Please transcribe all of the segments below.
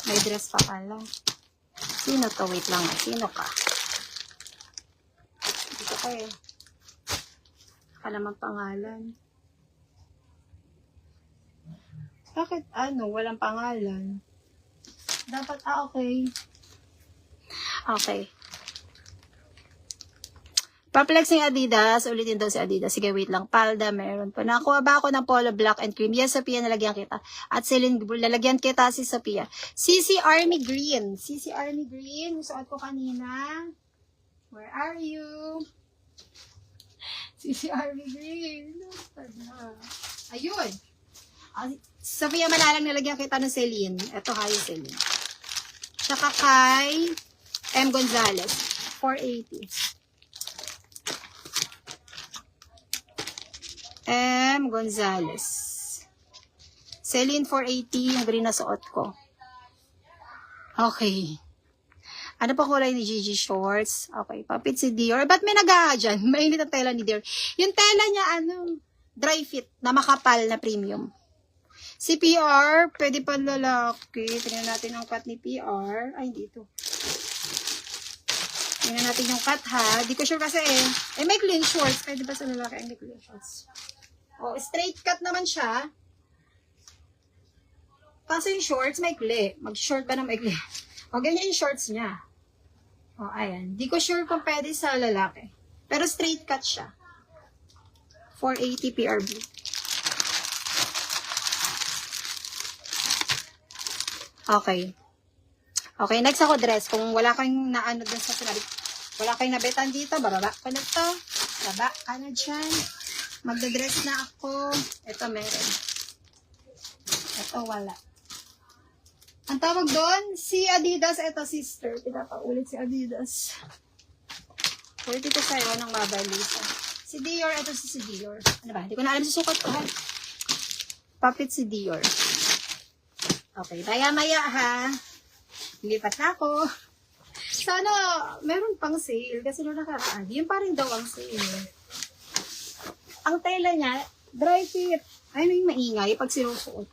May dress pa pala. Sino to? Wait lang. Sino ka? Dito ka eh. Alam ang pangalan. Bakit walang pangalan? Dapat, okay. Okay. Perplexing Adidas. Ulitin daw si Adidas. Sige, wait lang. Palda, meron pa. Nakuha ba ako ng polo black and cream? Yes, Sophia, nalagyan kita. At Celine, lalagyan kita si Sophia. CC Army Green. CC Army Green. Suot ko kanina. Where are you? CC Army Green. Ayun. Sophia, malalang nalagyan kita ng Celine. Ito kayo, Celine. Tsaka kay M. Gonzalez. 480. M. Gonzalez. Celine 480, yung green na suot ko. Okay. Ano pa kulay ni Gigi Shorts? Okay, papit si Dior. Ba't may nagaha dyan? Mainit ang tela ni Dior. Yung tela niya, dry fit, na makapal na premium. Si PR, pwede pa lalaki. Tingnan natin ang cut ni PR. Ay, hindi ito. Tingnan natin yung cut ha. Di ko sure kasi may clean shorts. Pwede ba sa lalaki ang may clean shorts? Oh, straight cut naman siya. Kaso yung shorts, maikli. Mag-short ba na maikli? O, ganyan yung shorts niya. O, ayan. Di ko sure kung pwede sa lalaki. Pero straight cut siya. 480 PRB. Okay. Okay, next ako dress. Kung wala kayong naano dun sa sinabi, wala kayong nabetan dito, bababa ko na to. Baba ka na dyan. Magdadress na ako. Ito meron. Ito wala. Ang tawag doon, si Adidas. Ito sister. Pinapaulit si Adidas. Ulit ito sa'yo ng babalisa. Si Dior. Ito si Dior. Ano ba? Hindi ko na alam sa sukat ko. Papit si Dior. Okay. Maya-maya ha. Lipat na ako. Sana meron pang sale. Kasi nung nakaraan, yun pa rin daw ang sale. Ang tela niya, dry fit. Ay, may maingay pag sinusuot.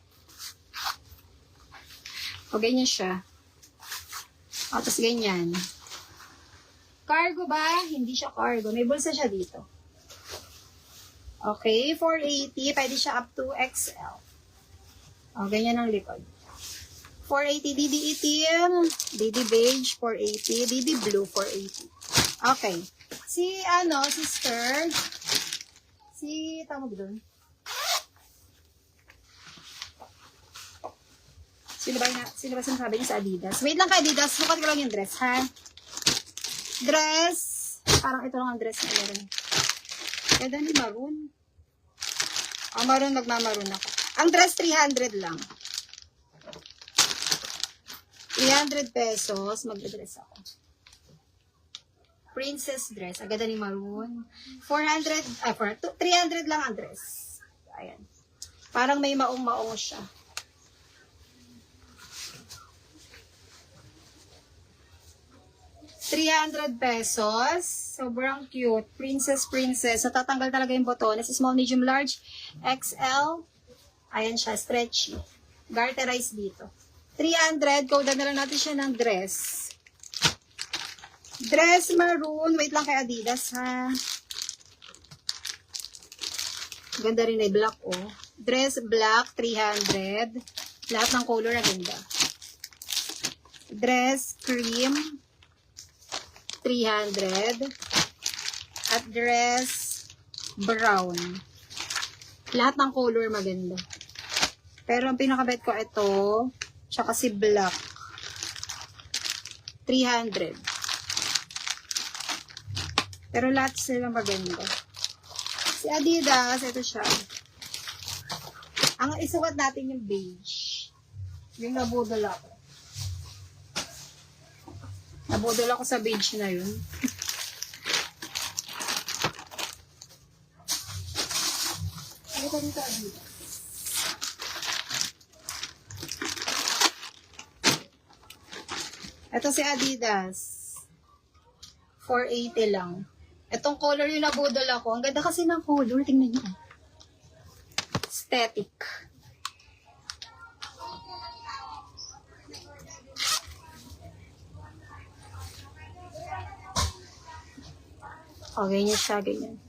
O, ganyan siya. O, tapos ganyan. Cargo ba? Hindi siya cargo. May bulsa siya dito. Okay, 480. Pwede siya up to XL. O, ganyan ang likod. 480 DD itim, DD beige, 480, DD blue, 480. Okay. Si, sister, tawag doon. Sino ba sinasabi niya sa Adidas? Wait lang kay Adidas. Sukat ko lang yung dress, ha? Dress. Parang ito lang ang dress na meron. Ganda ni maroon. Maroon, magmamaroon ako. Ang dress, 300 lang. 300 pesos. Magdadress ako. Princess dress. Ang ganda ni maroon. 300 lang ang dress. Ayan. Parang may maong-maong siya. 300 pesos. Sobrang cute. Princess. Natatanggal talaga yung botones. Small, medium, large, XL. Ayan siya. Stretchy. Garterize dito. 300. Code na lang natin siya ng dress. Dress maroon. Wait lang kay Adidas, ha. Ganda rin ay black, oh. Dress black, 300. Lahat ng color na ganda. Dress cream, 300. At dress brown. Lahat ng color maganda. Pero ang pinakabet ko ito, tsaka si black. 300. Pero lahat sila maganda. Si Adidas, ito siya. Ang isukat natin yung beige. Yung nabudol ako. Nabudol ako sa beige na yun. Ano ka dito, Adidas? Ito si Adidas. 480 lang. Itong color yung nabudol ako. Ang ganda kasi ng color. Tingnan nyo. Aesthetic. O, ganyan siya, ganyan.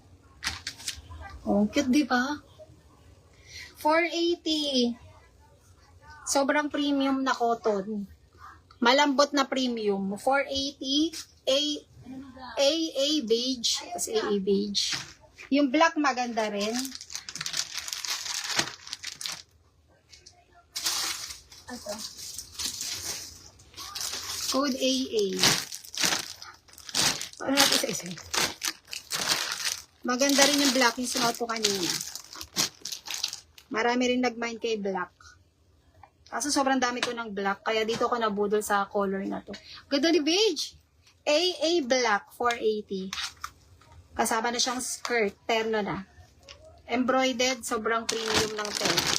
Oh, cute, di ba? 480. Sobrang premium na cotton. Malambot na premium. 480. AA beige. Tapos AA beige. Yung black maganda rin. Ito. Code AA. Ano natin isa-isa? Maganda rin yung black yung sinuot ko kanina. Marami rin nag-mind kay black. Kaso sobrang dami ko ng black. Kaya dito ko nabudol sa color na to. Ganda ni beige. AA black 480. Kasama na siyang skirt. Terno na. Embroidered. Sobrang premium ng terno.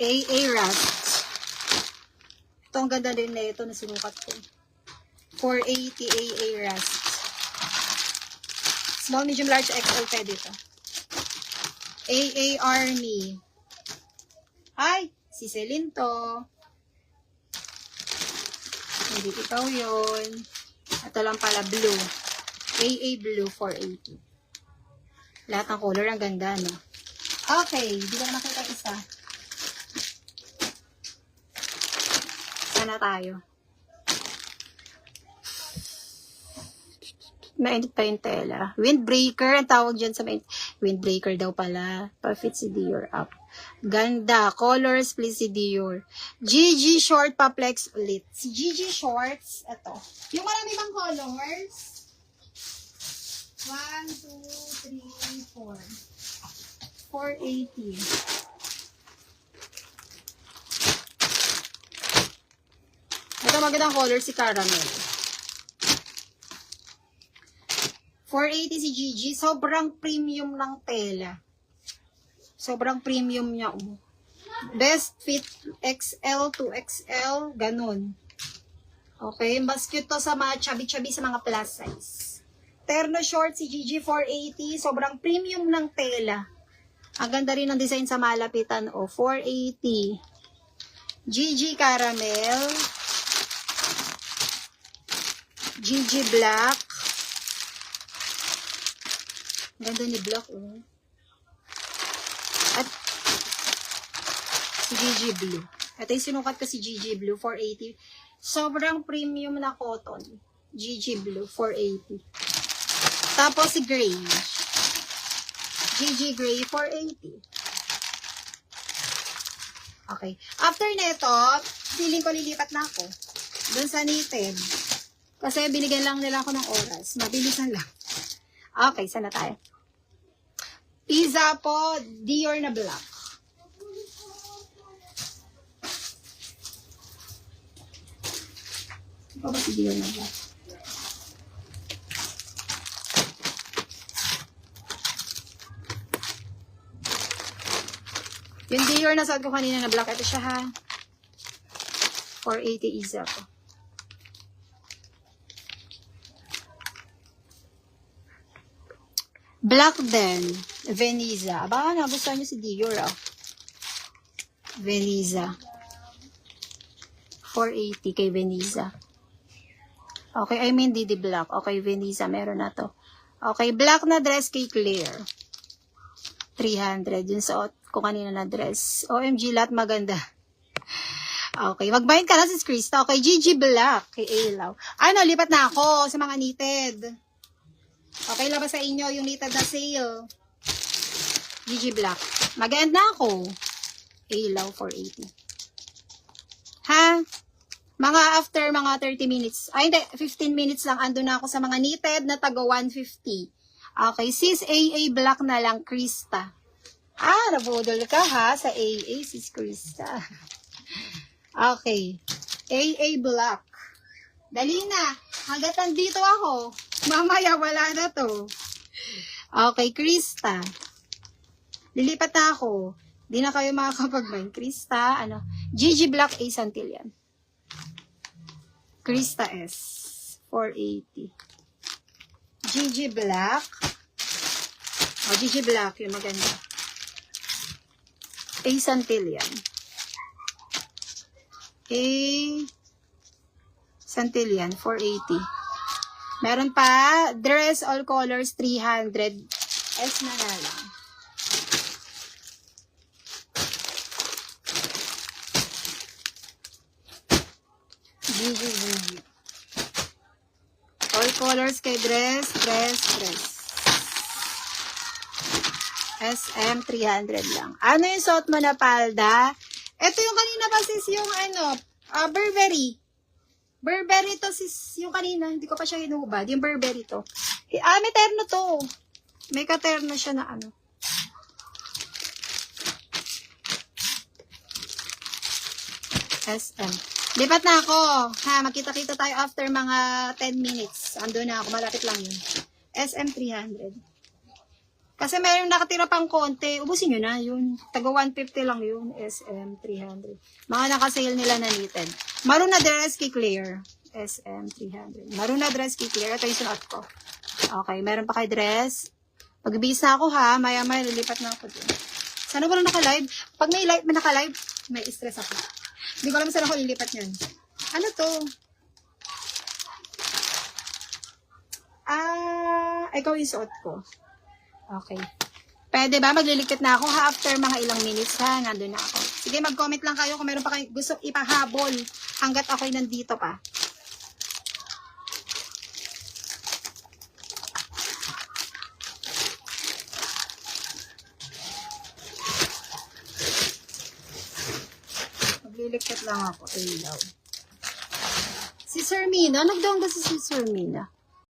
AA rust. Ito ang ganda din na ito na sinukat ko. 480 AA rust. Small, medium, large, XL pwede ito. AA Army. Ay, si Celine to. Hindi ikaw yun. Ito lang pala blue. AA blue 480. Lahat ng color ang ganda, no? Okay, di ko na makita isa. Sana tayo. Mainit pa yung tela. Windbreaker, ang tawag dyan sa windbreaker daw pala. Pa-fit si Dior up. Ganda. Colors, please si Dior. GG Short Paplex ulit. Si GG Shorts, ito. Yung marami bang colors? 1, 2, 3, 4. 480. Ito magandang color si Caramel. 480 si Gigi. Sobrang premium ng tela. Sobrang premium niya. Oh. Best fit XL to XL. Ganun. Okay. Mas cute to sa mga chubby-chubby sa mga plus size. Terno short si Gigi 480. Sobrang premium ng tela. Ang ganda rin ng design sa malapitan. Oh, 480. Gigi Caramel. Gigi Black. Ganda ni Black, oh. At si GG Blue. Ito yung sinukat ko si GG Blue, 480. Sobrang premium na cotton. GG Blue, 480. Tapos si Gray. GG Gray, 480. Okay. After nito, feeling ko lilipat na ako. Doon sa knitted. Kasi binigyan lang nila ako ng oras. Mabilisan lang. Okay, sana tayo. Pizza po, Dior na black. Ito ba si Dior na black? Yung Dior na suot ko kanina na black, ito siya ha. 480 Pizza po. Black din. Veniza. Aba, nagustuhan niyo si Dior, oh. Veniza. 480 kay Veniza. Okay, I mean Didi Black. Okay, Veniza. Meron na to. Okay, black na dress kay Claire. 300. Yung suot ko kanina na dress. OMG, lahat maganda. Okay, mag-bind ka na si Krista. Okay, Gigi Black kay Elaw. Ano, lipat na ako sa mga knitted. Okay, labas sa inyo yung knitted na sale. GG Black. Mag-end na ako. Elaw 480. Ha? Mga after mga 30 minutes. Ay, hindi. 15 minutes lang. Ando na ako sa mga knitted na taga 150. Okay. Sis AA Black na lang, Krista. Ah, nabudol ka ha sa AA, sis Krista. Okay. AA Black. Dali na. Hanggat nandito ako. Mamaya wala na to. Okay, Krista. Lilipat na ako. Di na kayo makakapag-mind. Krista, ano? GG Black A Santillan. Krista S. 480. GG Black. O, GG Black. Yung maganda. A Santillan. A Santillan. 480. Meron pa, dress all colors 300. S na lang. Gigi. All colors kay dress. SM 300 lang. Ano yung suot mo na palda? Ito yung kanina pa sis, yung Burberry. Burberry to sis, yung kanina. Hindi ko pa siya hinubad. Yung Burberry to. May terno to. May katerno siya na ano. SM. Lipat na ako. Ha, magkita-kita tayo after mga 10 minutes. Ando na ako. Malapit lang yun. SM 300. Kasi mayroong nakatira pang konti. Ubusin nyo na yun. Taga 150 lang yun. SM 300. Mga nakasale nila na knitted. Maroon na dress kay Claire. SM 300. Maroon na dress kay Claire. Ito yung suot ko. Okay. Meron pa kay dress. Pag-ibis na ako ha. Maya-maya lilipat na ako dun. Sana ko lang naka-live. Pag may naka-live, may stress ako. Hindi ko alam saan ako lilipat yan. Ano to? Ikaw yung suot ko. Okay. Pwede ba? Maglilikit na ako ha after mga ilang minutes ha. Nandun na ako. Sige, mag-comment lang kayo kung meron pa kayo gusto ipahabol hanggat ako'y nandito pa. Maglilikit lang ako. Ilaw. Si Sir Mina? Nagdaon ba si Sir Mina?